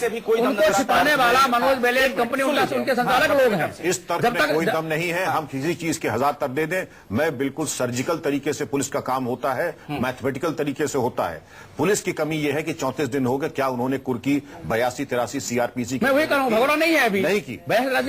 से भी कोई उनको छिपाने वाला मनोज बेले कंपनी उनके संचालक लोग हैं। इस तर्क में कोई दम नहीं है। हम किसी चीज के 1000 तर्क दे दें, मैं बिल्कुल सर्जिकल तरीके से पुलिस का काम होता है, मैथमेटिकल तरीके से होता है। पुलिस की कमी यह है कि 34 दिन हो गए, क्या उन्होंने कुर्की 82-83 सीआरपीसी मैं वही कर रहा हूँ, भगोड़ा नहीं है अभी, नहीं की।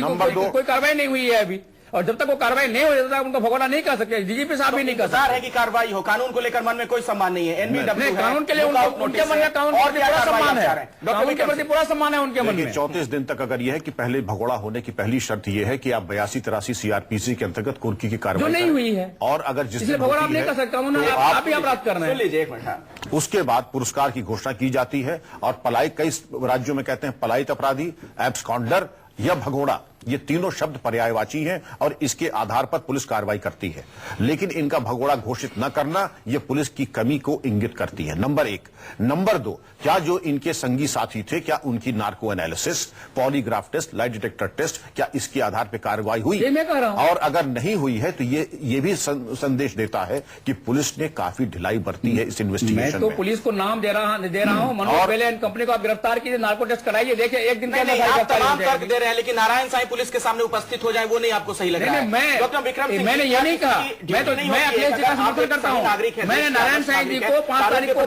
नंबर 2, कोई कार्रवाई नहीं हुई है अभी, और जब तक वो कार्रवाई नहीं हो जाता उनको भगोड़ा नहीं कर सकते। डीजीपी साहब भी नहीं कर सकते। है कि कार्रवाई हो, कानून को लेकर मन में कोई सम्मान नहीं है। एनबीडब्ल्यू कानून के लिए उनके मन में कानून के प्रति पूरा सम्मान है, कानून के प्रति पूरा सम्मान है उनके मन में। 34 दिन तक अगर यह है कि पहले भगोड़ा होने की पहली शर्त यह है कि आप 82-83 सीआरपीसी के अंतर्गत कुर्की की कार्रवाई नहीं हुई है, और अगर जिससे भगोड़ा आप नहीं कर सकते, आप ही अपराध कर रहे हैं। लीजिए एक मिनट। उसके बाद पुरस्कार की घोषणा की जाती है और पलायित, कई राज्यों में कहते हैं पलायित अपराधी, एब्सकॉन्डर या भगोड़ा, ये तीनों शब्द पर्यायवाची हैं और इसके आधार पर पुलिस कार्रवाई करती है। लेकिन इनका भगोड़ा घोषित न करना यह पुलिस की कमी को इंगित करती है, नंबर 1। नंबर 2, क्या जो इनके संगी साथी थे, क्या उनकी narco analysis, polygraph test, lie detector test, क्या इसके आधार पर कार्रवाई हुई? मैं कह रहा हूं। और अगर नहीं हुई है तो ये भी संदेश देता है कि पुलिस ने काफी ढिलाई बरती है इस इन्वेस्टिगेशन में। मैं तो पुलिस को नाम दे रहा हूं, मनोज बेले एंड कंपनी को आप गिरफ्तार कीजिए, नार्को टेस्ट कराइए, देखिए एक दिन के अंदर लेकिन नारायण साईं पुलिस के सामने उपस्थित हो जाए वो नहीं आपको सही लग रहा है? डॉक्टर विक्रम सिंह, मैंने ये नहीं कहा, मैं अखिलेश जी का समर्थन करता हूँ। मैंने नारायण साईं जी को 5 तारीख को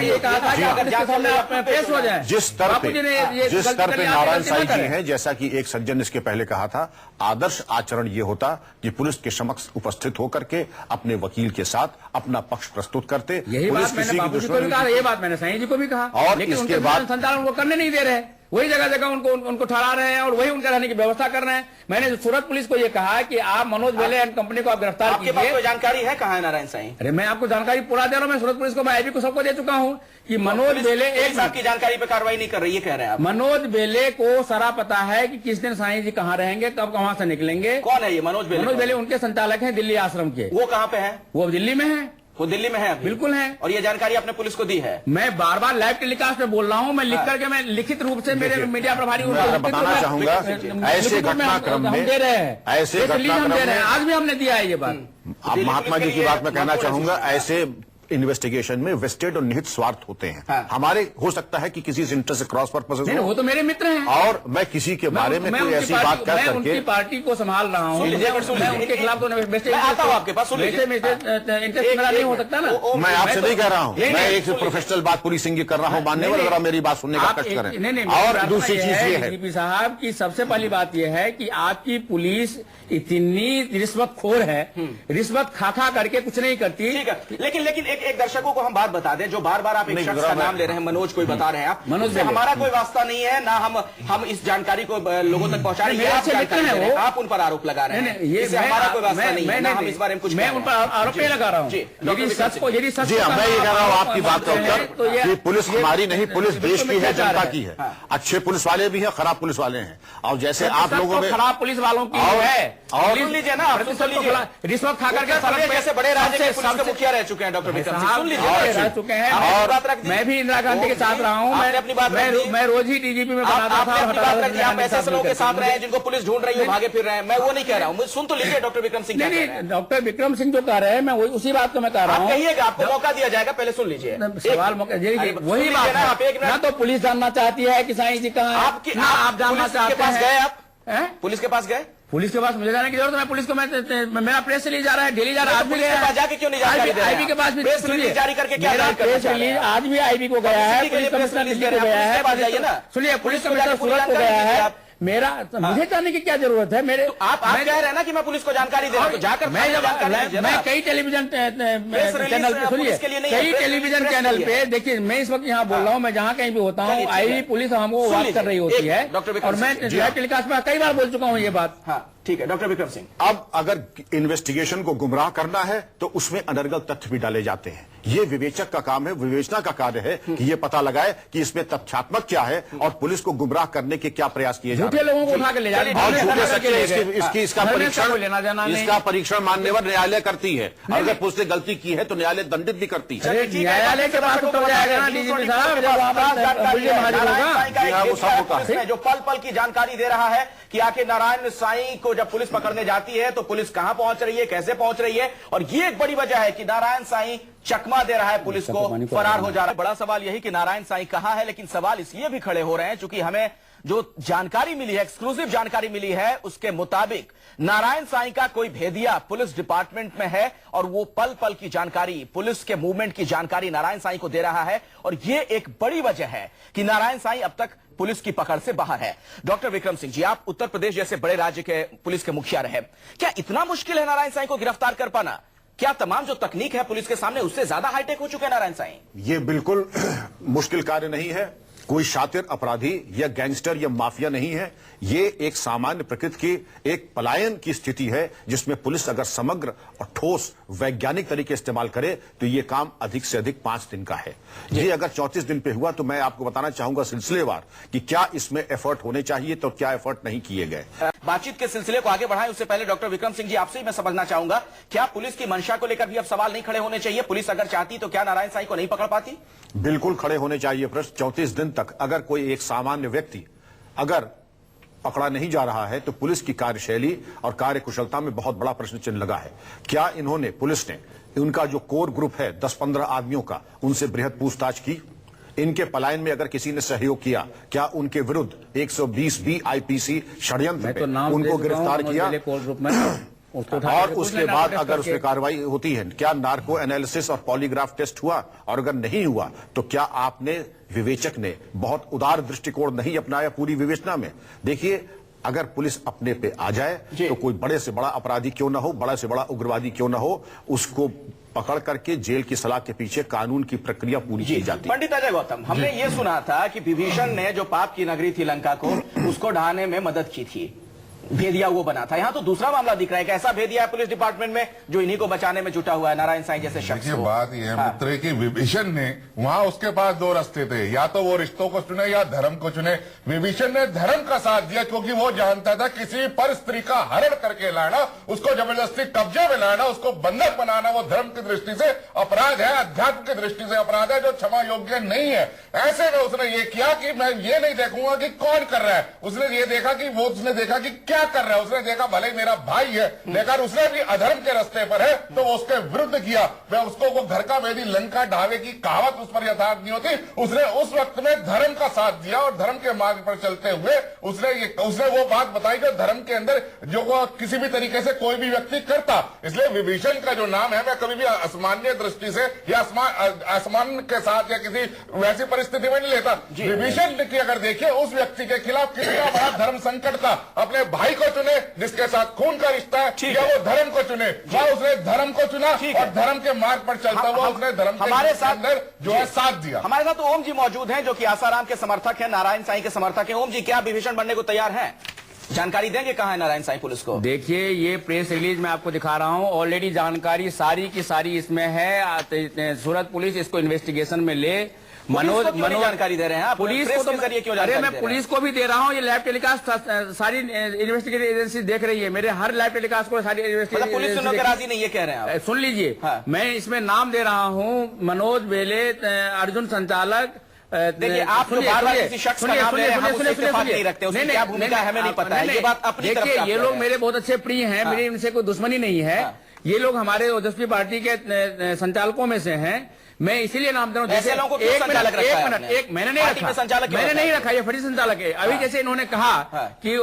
ये कहा था कि अगर इसके सामने आप पेश हो जाए। जिस स्तर पे नारायण साईं जी हैं, जैसा कि एक सज्जन इसके पहले कहा था, आदर्श आचरण ये होता कि पुलिस के समक्ष उपस्थित होकर के अपने वकील के साथ अपना पक्ष प्रस्तुत करते। यही बात मैंने बाबू जी को भी कहा, ये बात मैंने साईं जी को भी कहा, और इसके बाद संचालन वो करने नहीं दे रहे, वही जगह जगह उनको ठहरा रहे हैं और वही उनका रहने की व्यवस्था कर रहे हैं। मैंने सूरत पुलिस को ये कहा कि आप मनोज बेले एंड कंपनी को आप गिरफ्तार कीजिए। आपके पास कोई जानकारी है कहाँ है नारायण साईं? अरे मैं आपको जानकारी पूरा दे रहा हूँ, मैं सूरत पुलिस को, मैं आईबी को सबको दे चुका हूँ कि मनोज बेले एक साहब की जानकारी पे कार्रवाई नहीं कर रही है, कह रहे हैं आप। मनोज बेले को सारा पता है कि किस दिन साईं जी कहाँ रहेंगे, कब कहाँ से निकलेंगे। कौन है ये मनोज बेले? मनोज बेले उनके संचालक है दिल्ली आश्रम के। वो कहाँ पे है? वो दिल्ली में है। वो दिल्ली में है? बिल्कुल है। और ये जानकारी आपने पुलिस को दी है? मैं बार बार लाइव टेलीकास्ट में बोल रहा हूँ, मैं लिख करके, मैं लिखित रूप से मेरे मीडिया प्रभारी बताना चाहूंगा, ऐसे घटनाक्रम में दे रहे हैं, ऐसे घटनाक्रम में आज भी हमने दिया है ये बात। आप महात्मा जी की बात मैं कहना चाहूंगा, ऐसे इन्वेस्टिगेशन में वेस्टेड और निहित स्वार्थ होते हैं। हाँ। हमारे हो सकता है कि किसी इंटरेस्ट से क्रॉस पर्पसेस हो, वो तो मेरे मित्र हैं, और मैं किसी के बारे में कोई ऐसी बात कर करके उनकी पार्टी को संभाल रहा हूँ, मैं उनके खिलाफ तो आपके पास इंटरेस्ट मेरा नहीं हो सकता ना। मैं आपसे नहीं कह रहा हूँ, मैं एक प्रोफेशनल बात पूरी सिंगिंग कर रहा हूँ, मानने वाले जरा मेरी बात सुनने का कष्ट करें। और दूसरी चीज ये है डीजीपी साहब की सबसे पहली बात यह है कि आपकी पुलिस इतनी रिश्वतखोर है, रिश्वत खा करके कुछ नहीं करती। ठीक है, लेकिन एक दर्शकों को हम बात बता दें, जो बार बार आप एक शख्स का नाम ले रहे हैं, मनोज कोई बता रहे हैं आप, मनोज से हमारा कोई वास्ता नहीं है, ना हम इस जानकारी को लोगों तक पहुंचा रहे हैं, आप उन पर आरोप लगा रहे हैं, ये हमारा कोई वास्ता नहीं है, ना हम इस बारे में कुछ, मैं उन पर आरोप नहीं लगा रहा हूँ। यदि सच को, यदि सच, मैं ये कह रहा हूँ आपकी बात का उत्तर कि पुलिस हमारी नहीं, पुलिस देश की है, जनता की है। अच्छे पुलिस वाले भी हैं, खराब पुलिस वाले हैं, और जैसे आप लोगों में खराब पुलिस वालों की है, और सुन लीजिए ना, रिश्वत खा करके जैसे बड़े राज्य के पुलिस के मुखिया रह चुके हैं डॉक्टर विक्रम सिंह, सुन लीजिए, रह चुके हैं, और मैं भी इंदिरा गांधी के साथ रहा हूँ, मैं रोज ही डीजीपी में बनाता था, आप ऐसे लोगों के साथ रहे हैं जिनको पुलिस ढूंढ रही है, भागे फिर रहे हैं, मैं वो नहीं कह रहा हूँ, सुन तो लीजिए डॉक्टर विक्रम सिंह। नहीं, डॉक्टर विक्रम सिंह जो कह रहे हैं, मैं उसी बात को मैं कह रहा हूँ, कहिएगा, आपको मौका दिया जाएगा, पहले सुन लीजिए सवाल मौका, वही बात है ना, तो पुलिस जानना चाहती है कि साईं जी कहाँ है, आप जानना चाहते हैं। आप पुलिस के पास गए? पुलिस के पास मुझे जाने की जरूरत है, मैं पुलिस को, मेरा प्रेस रिलीज जा रहा है, डेली जा रहा है, आज भी गया, जाके क्यों नहीं जानकारी दे रहे हैं? आईबी के पास भी प्रेस रिलीज जारी करके क्या प्रेस रिलीज आज भी आईबी को गया है, पुलिस कमिश्नर दिल्ली को गया है, सुनिए पुलिस कमिश्नर सूरत को गया है, मेरा मुझे जानने की क्या जरूरत है? मेरे आप कह रहे हैं ना कि मैं पुलिस को जानकारी दे रहा हूं, जाकर मैं कई टेलीविजन चैनल पे, सुनिए, कई टेलीविजन चैनल पे, देखिए मैं इस वक्त यहाँ बोल रहा हूँ, मैं जहाँ कहीं भी होता हूँ, आईबी पुलिस हमको बात कर रही होती है, और मैं टेलीकास्ट में कई बार बोल चुका हूँ ये बात। हाँ ठीक है डॉक्टर विक्रम सिंह, अब अगर इन्वेस्टिगेशन को गुमराह करना है तो उसमें अनर्गल तथ्य भी डाले जाते हैं। ये विवेचक का काम है, विवेचना का कार्य है कि ये पता लगाए कि इसमें तथ्यात्मक क्या है और पुलिस को गुमराह करने के क्या प्रयास किए जा रहे हैं। लोगों को उठा के ले जा रहे हैं, इसका परीक्षण मान्यवर न्यायालय करती है, अगर पुलिस ने गलती की है तो न्यायालय दंडित भी करती है। न्यायालय के पास तो जाएगा डीजीपी साहब, जो पल पल की जानकारी दे रहा है कि आखिर नारायण साईं को जब पुलिस पकड़ने जाती है तो पुलिस कहां पहुंच रही है, कैसे पहुंच रही है, और ये एक बड़ी वजह है कि नारायण साईं चकमा दे रहा है पुलिस को, फरार हो जा रहा है। बड़ा सवाल यही कि नारायण साईं कहां है, लेकिन सवाल इसलिए भी खड़े हो रहे हैं क्योंकि हमें जो जानकारी मिली है, एक्सक्लूसिव जानकारी मिली है, उसके मुताबिक नारायण साईं का कोई भेदिया पुलिस डिपार्टमेंट में है और वो पल पल की जानकारी, पुलिस के मूवमेंट की जानकारी नारायण साईं को दे रहा है। और ये एक बड़ी वजह है कि नारायण साईं अब तक पुलिस की पकड़ से बाहर है। डॉक्टर विक्रम सिंह जी, आप उत्तर प्रदेश जैसे बड़े राज्य के पुलिस के मुखिया रहे, क्या इतना मुश्किल है नारायण साईं को गिरफ्तार कर पाना? क्या तमाम जो तकनीक है पुलिस के सामने उससे ज्यादा हाईटेक हो चुके हैं नारायण साईं? ये बिल्कुल मुश्किल कार्य नहीं है। कोई शातिर अपराधी या गैंगस्टर या माफिया नहीं है। ये एक सामान्य प्रकृति की एक पलायन की स्थिति है जिसमें पुलिस अगर समग्र और ठोस वैज्ञानिक तरीके इस्तेमाल करे तो ये काम अधिक से अधिक 5 दिन का है। ये अगर 34 दिन पे हुआ तो मैं आपको बताना चाहूंगा सिलसिलेवार कि क्या इसमें एफर्ट होने चाहिए तो क्या एफर्ट नहीं किए गए। बातचीत के सिलसिले को आगे बढ़ाएं उससे पहले डॉक्टर विक्रम सिंह जी, आपसे ही मैं समझना चाहूंगा, क्या पुलिस की मंशा को लेकर भी अब सवाल नहीं खड़े होने चाहिए? पुलिस अगर चाहती तो क्या नारायण साईं को नहीं पकड़ पाती? बिल्कुल खड़े होने चाहिए प्रश्न। 34 दिन तक अगर कोई एक सामान्य व्यक्ति अगर पकड़ा नहीं जा रहा है तो पुलिस की कार्यशैली और कार्यकुशलता में बहुत बड़ा प्रश्न चिन्ह लगा है। क्या इन्होंने, पुलिस ने उनका जो कोर ग्रुप है 10-15 आदमियों का, उनसे बृहद पूछताछ की? इनके पलायन में अगर किसी ने सहयोग किया, क्या उनके विरुद्ध 120B IPC षड्यंत्र पे उनको गिरफ्तार किया? और उसके बाद अगर उसमें कार्रवाई होती है, क्या नार्को एनालिसिस और पॉलीग्राफ टेस्ट हुआ? और अगर नहीं हुआ तो क्या आपने, विवेचक ने बहुत उदार दृष्टिकोण नहीं अपनाया पूरी विवेचना में? देखिए, अगर पुलिस अपने पे आ जाए तो कोई बड़े से बड़ा अपराधी क्यों ना हो, बड़ा से बड़ा उग्रवादी क्यों ना हो, उसको पकड़ करके जेल की सलाह के पीछे कानून की प्रक्रिया पूरी की जाती है। पंडित अजय गौतम, हमने ये सुना था कि विभीषण ने जो पाप की नगरी थी लंका को, उसको ढहाने में मदद की थी, भेदिया वो बना था। यहाँ तो दूसरा मामला दिख रहा है कि ऐसा भेदिया है पुलिस डिपार्टमेंट में जो इन्हीं को बचाने में जुटा हुआ है, नारायण साईं जैसे शख्स को। बात यह है मित्र कि विभीषण ने, वहां उसके पास 2 रास्ते थे, या तो वो रिश्तों को चुने या धर्म को चुने। विभीषण ने धर्म का साथ दिया क्योंकि वो जानता था किसी पर स्त्री का हरण करके लाना, उसको जबरदस्ती कब्जे में लाना, उसको बंधक बनाना, वो धर्म की दृष्टि से अपराध है, अध्यात्म की दृष्टि से अपराध है जो क्षमा योग्य नहीं है। ऐसे में उसने ये किया कि मैं ये नहीं देखूंगा कि कौन कर रहा है, उसने ये देखा कि वो, उसने देखा कि क्या कर रहा है, उसने देखा भले मेरा भाई है लेकिन उसने भी अधर्म के रास्ते पर है तो वो उसके विरुद्ध किया। मैं उसको वो घर का वेदी लंका ढावे की कहावत उस पर यथार्थ नहीं होती, उसने उस वक्त में धर्म का साथ दिया और धर्म के मार्ग पर चलते हुए उसने वो बात बताई जो धर्म के अंदर जो किसी भी तरीके से कोई भी व्यक्ति करता। इसलिए विभीषण का जो नाम है, मैं कभी भी असामान्य दृष्टि से या असमान के साथ या किसी वैसी परिस्थिति में नहीं लेता। विभीषण की अगर देखिए उस व्यक्ति के खिलाफ कितना बड़ा धर्म संकट था, अपने भाई को चुने जिसके साथ खून का रिश्ता है, या वो धर्म को चुने, या उसने धर्म को चुना और धर्म के मार्ग पर चलता हुआ उसने धर्म के हमारे साथ अंदर जो है साथ दिया। हमारे साथ ओम जी मौजूद हैं जो कि आसाराम के समर्थक हैं, नारायण साईं के समर्थक हैं। ओम जी, क्या विभीषण बनने को तैयार हैं? जानकारी देंगे कहां है नारायण साईं पुलिस को? देखिए, ये प्रेस रिलीज मैं आपको दिखा रहा हूं, ऑलरेडी जानकारी सारी की सारी इसमें है। सूरत पुलिस इसको इन्वेस्टिगेशन में ले। मनोज जानकारी दे रहे हैं पुलिस को तो जरिए क्यों? अरे मैं पुलिस को भी दे रहा हूँ, ये लाइव टेलीकास्ट सारी इन्वेस्टिगेटिव एजेंसी देख रही है, मेरे हर लाइव टेलीकास्ट को सारी मतलब पुलिस सुनने के राजी नहीं, ये कह रहे हैं आप? सुन लीजिए, हाँ। मैं इसमें नाम दे रहा हूँ मनोज बेले, अर्जुन संचालक। देखिए, आप बार-बार किसी शख्स का नाम ले रहे हैं, हम उससे इत्तेफाक नहीं रखते, उसकी क्या भूमिका है हमें नहीं पता है, ये बात अपनी तरफ से। देखिए, ये लोग मेरे बहुत अच्छे प्रिय हैं, मेरी इनसे कोई दुश्मनी नहीं है। ये लोग हमारे ओजस्वी पार्टी के संचालकों में से हैं, मैं इसीलिए नाम दे रहा हूँ। ऐसे लोगों को क्यों संचालक रखा है आपने? एक मैंने नहीं रखा, संचालक मैंने नहीं रखा, ये फर्जी संचालक है। अभी जैसे इन्होंने कहा कि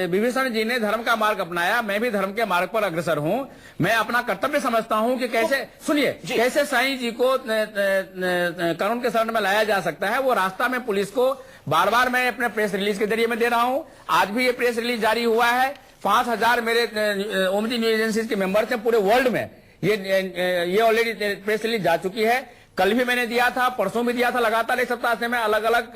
विभीषण जी ने धर्म का मार्ग अपनाया, मैं भी धर्म के मार्ग पर अग्रसर हूँ। मैं अपना कर्तव्य समझता हूँ कि कैसे, सुनिए, कैसे साईं जी को कानून के शरण में लाया जा सकता है, वो रास्ता में पुलिस को बार बार मैं अपने प्रेस रिलीज के जरिए में दे रहा हूँ। आज भी ये प्रेस रिलीज जारी हुआ है। 5000 मेरे ओम जी न्यूज एजेंसी के मेंबर्स हैं पूरे वर्ल्ड में। ये ऑलरेडी प्रेस रिलीज जा चुकी है। कल भी मैंने दिया था, परसों भी दिया था, लगातार एक सप्ताह से मैं अलग अलग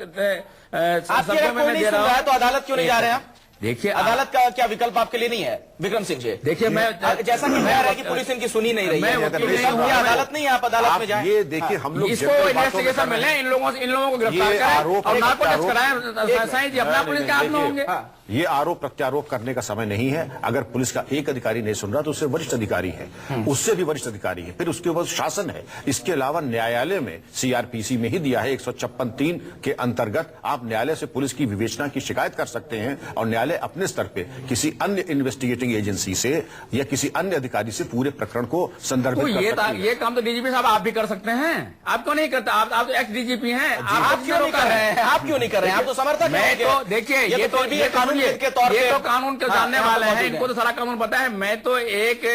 शब्दों में दे रहा हूं। तो अदालत क्यों नहीं जा रहे हैं? देखिए, अदालत का क्या विकल्प आपके लिए नहीं है विक्रम सिंह जी? देखिए, मैं जैसा कि कह रहा है कि पुलिस इनकी सुनी नहीं रही है, अदालत नहीं है, आप अदालत में जाएं। ये देखिए, हम लोग इसको इन्वेस्टिगेशन में लें, इन लोगों को गिरफ्तार करें और नार्को टेस्ट कराएं। साईं जी अपना पुलिस के हाथ में होंगे। ये आरोप प्रत्यारोप करने का समय नहीं है। अगर पुलिस का एक अधिकारी नहीं सुन रहा तो उससे वरिष्ठ अधिकारी है, उससे भी वरिष्ठ अधिकारी है, फिर उसके बाद शासन है। इसके अलावा न्यायालय में CRPC में ही दिया है 156(3) के अंतर्गत आप न्यायालय से पुलिस की विवेचना की शिकायत कर सकते हैं और न्यायालय न्यायालय अपने स्तर पे किसी अन्य इन्वेस्टिगेटिंग एजेंसी से या किसी अन्य अधिकारी से पूरे प्रकरण को संदर्भित कर सकती है। ये काम तो डीजीपी साहब आप भी कर सकते हैं, आप क्यों नहीं करते? आप तो एक्स डीजीपी हैं, आप क्यों नहीं कर रहे हैं? आप क्यों नहीं कर रहे हैं? आप तो समर्थक हैं। तो देखिए, ये तो कानून के जानने वाले हैं, इनको तो सारा कानून पता है। मैं तो एक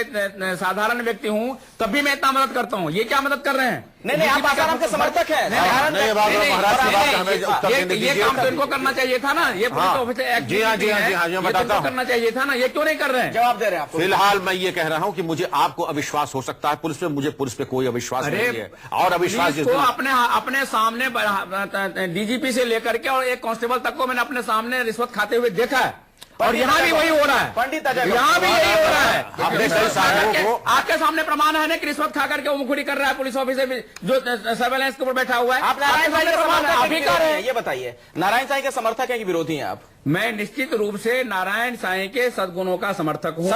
साधारण व्यक्ति हूँ, तब भी मैं इतना मदद करता हूँ। ये क्या मदद कर रहे हैं? नहीं, आप आसाराम के समर्थक हैं। ये काम तो इनको करना चाहिए था ना, ये पुलिस ऑफिसर। जी हाँ, मैं बताता हूँ, करना चाहिए था ना, ये क्यों नहीं कर रहे हैं? जवाब दे रहे हैं आप। फिलहाल मैं ये कह रहा हूँ कि मुझे आपको अविश्वास हो सकता है पुलिस पे, मुझे पुलिस पे कोई अविश्वास नहीं है। और अविश्वास तो अपने सामने डीजीपी से लेकर के और एक कांस्टेबल तक को मैंने अपने सामने रिश्वत खाते हुए देखा है, और यहाँ भी वही हो रहा है। पंडित यहाँ भी यही हो रहा है। आपके सामने प्रमाण है ना कि रिश्वत खा करके मुखरी कर रहा है पुलिस ऑफिसर जो सर्वेलेंस के ऊपर बैठा हुआ है। आप नारायण साईं के समर्थक हैं? ये बताइए, नारायण साईं के समर्थक है कि विरोधी हैं आप? मैं निश्चित रूप से नारायण साईं के सद्गुणों का समर्थक हूँ,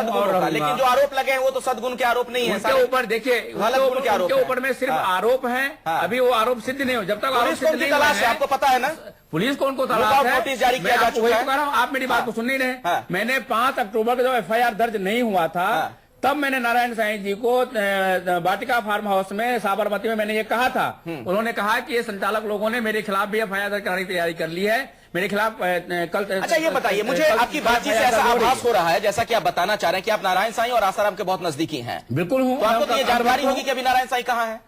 लेकिन जो आरोप लगे हैं वो तो सद्गुण के आरोप नहीं है। उसके ऊपर देखिए, उनके ऊपर में सिर्फ आरोप है, अभी वो आरोप सिद्ध नहीं हो। जब तक आरोप सिद्ध नहीं है, आपको पता है ना, पुलिस को उनको तलाश है। नोटिस जारी किया जा चुका है। आप मेरी बात को सुन नहीं रहे। मैंने 5 अक्टूबर को जब एफआईआर दर्ज नहीं हुआ था, तब मैंने नारायण साईं जी को वाटिका फार्म हाउस में साबरमती में मैंने ये कहा था। उन्होंने कहा कि ये संचालक लोगों ने मेरे खिलाफ भी एफआईआर दर्ज कराने की तैयारी कर ली है, मेरे खिलाफ कल। अच्छा, ये बताइए मुझे, आपकी बातचीत से ऐसा आभास हो रहा है जैसा कि आप बताना चाह रहे हैं कि आप नारायण साईं और आसाराम के बहुत नजदीकी हैं। बिल्कुल हूँ। तो आपको ये जानकारी होगी कि अभी नारायण साईं कहाँ है?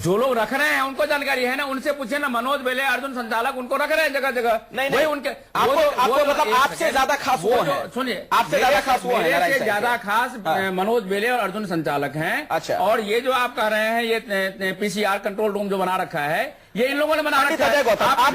जो लोग रख रहे हैं उनको जानकारी है ना, उनसे पूछे ना। मनोज बेले, अर्जुन संचालक, उनको रख रहे हैं जगह जगह। नहीं, उनके आपको मतलब आपसे ज्यादा खास वो है। सुनिए, आपसे ज्यादा खास वो है, मेरे से ज्यादा खास मनोज बेले और अर्जुन संचालक हैं। अच्छा। और ये जो आप कह रहे हैं, ये पीसीआर कंट्रोल रूम जो बना रखा है, ये इन लोगों ने बना रखा है। आप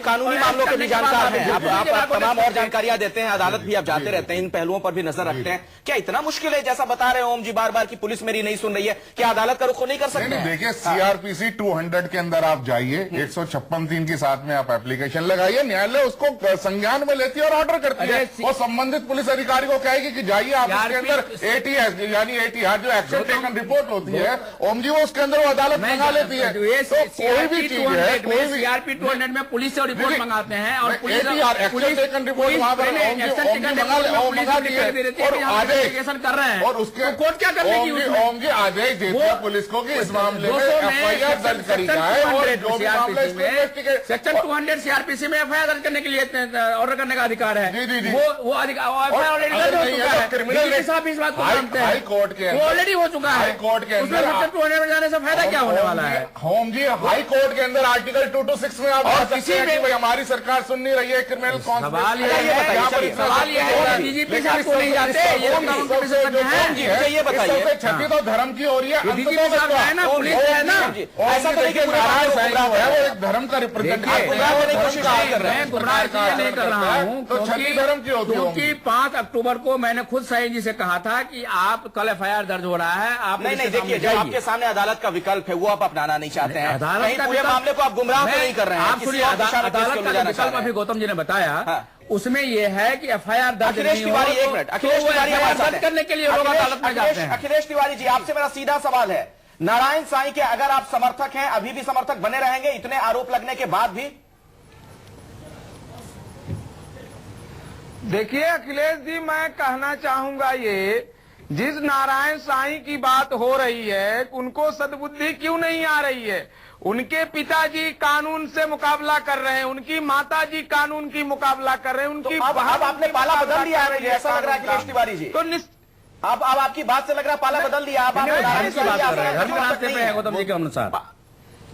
कानूनी मामलों के भी जानकार हैं, आप तमाम और जानकारियां देते हैं, अदालत भी आप जाते रहते हैं, इन पहलुओं पर भी नजर रखते हैं। क्या इतना मुश्किल है जैसा बता रहे हैं ओम जी बार बार कि पुलिस मेरी नहीं सुन रही है, क्या अदालत का रुख नहीं कर सकते? देखिए, सीआरपीसी 200 के अंदर आप जाइए, 156(3) के साथ में आप एप्लीकेशन लगाइए, न्यायालय उसको संज्ञान में लेती है और ऑर्डर करती है, और संबंधित पुलिस अधिकारी को कहेगी कि जाइए आप उसके अंदर एटीएस यानी एटीआर जो एक्शन टेकन रिपोर्ट होती है, ओम जी, वो उसके अंदर वो अदालत मंगा लेती है। कोई भी चीज है, कोई भी सीआरपी 200 में पुलिस से रिपोर्ट मंगाते हैं और पुलिस कर रहे हैं, और उसके कोर्ट क्या करने की ओम जी आदेश देते हैं पुलिस को कि इस मामले में एफआईआर दर्ज करी जाए, और जो भी मामला सेक्शन 200 सीआरपीसी में एफआईआर दर्ज करने के लिए ऑर्डर करने का अधिकार है। वो अधिकार ऑलरेडी साहब इस बात को जानते हैं, हाई कोर्ट के ऑलरेडी हो चुका है। हाई कोर्ट के अंदर सेक्शन 200 में जाने से फायदा क्या होने वाला है? होम जी, हाई कोर्ट के अंदर आर्टिकल 226 में आप और किसी में हमारी सरकार सुन नहीं रही है क्रिमिनल सवाल ये है, डीजीपी साहब को नहीं जाते, ये कानून कमीशन है। ये बताइए, क्षति तो धर्म की हो रही है, डीजीपी साहब है ना, पुलिस है ना, ऐसा तो नहीं वो एक धर्म का रिप्रेजेंटेटिव मैं गुमराह नहीं कर रहा हूँ, तो क्षति धर्म की होती है। क्योंकि 5 अक्टूबर को मैंने खुद साईं जी से कहा था कि आप कल एफआईआर दर्ज हो रहा है, आप नहीं देखिए, जब आपके सामने अदालत का विकल्प है वो आप अपनाना नहीं चाहते हैं, अदालत का पूरे मामले को आप गुमराह नहीं कर रहे हैं। आप सुनिए, अदालत का विकल्प अभी गौतम जी ने बताया, उसमें यह है कि एफआईआर दर्ज नहीं हो, एक मिनट, अखिलेश तिवारी दर्ज करने के लिए लोग अदालत में जाते हैं। अखिलेश तिवारी जी, आपसे मेरा सीधा सवाल है, नारायण साईं के अगर आप समर्थक हैं, अभी भी समर्थक बने रहेंगे इतने आरोप लगने के बाद भी? देखिए अखिलेश जी, मैं कहना चाहूंगा ये, जिस नारायण साईं की बात हो रही है, उनको सद्बुद्धि क्यों नहीं आ रही है? उनके पिताजी कानून से मुकाबला कर रहे हैं, उनकी माताजी कानून की मुकाबला कर रहे हैं, उनकी अब आपने पाला बदल दिया है, ऐसा लग रहा है अखिलेश तिवारी जी। तो अब आपकी बात से लग रहा है पाला बदल दिया। अब गौतम जी के अनुसार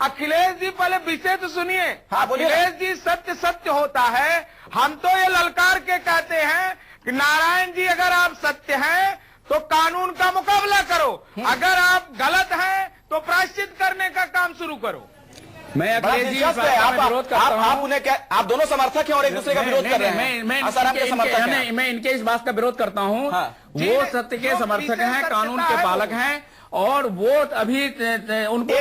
अखिलेश जी पहले विषय तो सुनिए। हाँ, अखिलेश जी, सत्य सत्य होता है। हम तो ये ललकार के कहते हैं कि नारायण जी, अगर आप सत्य हैं तो कानून का मुकाबला करो, अगर आप गलत हैं तो प्रायश्चित करने का काम शुरू करो। मैं अखिलेश जी विरोध करता हूं। आप उन्हें आप दोनों समर्थक हैं और एक दूसरे का विरोध कर रहे हैं। मैं इनके इस बात का विरोध करता हूं। वो सत्य के समर्थक हैं, कानून के पालक हैं, और वो अभी उनको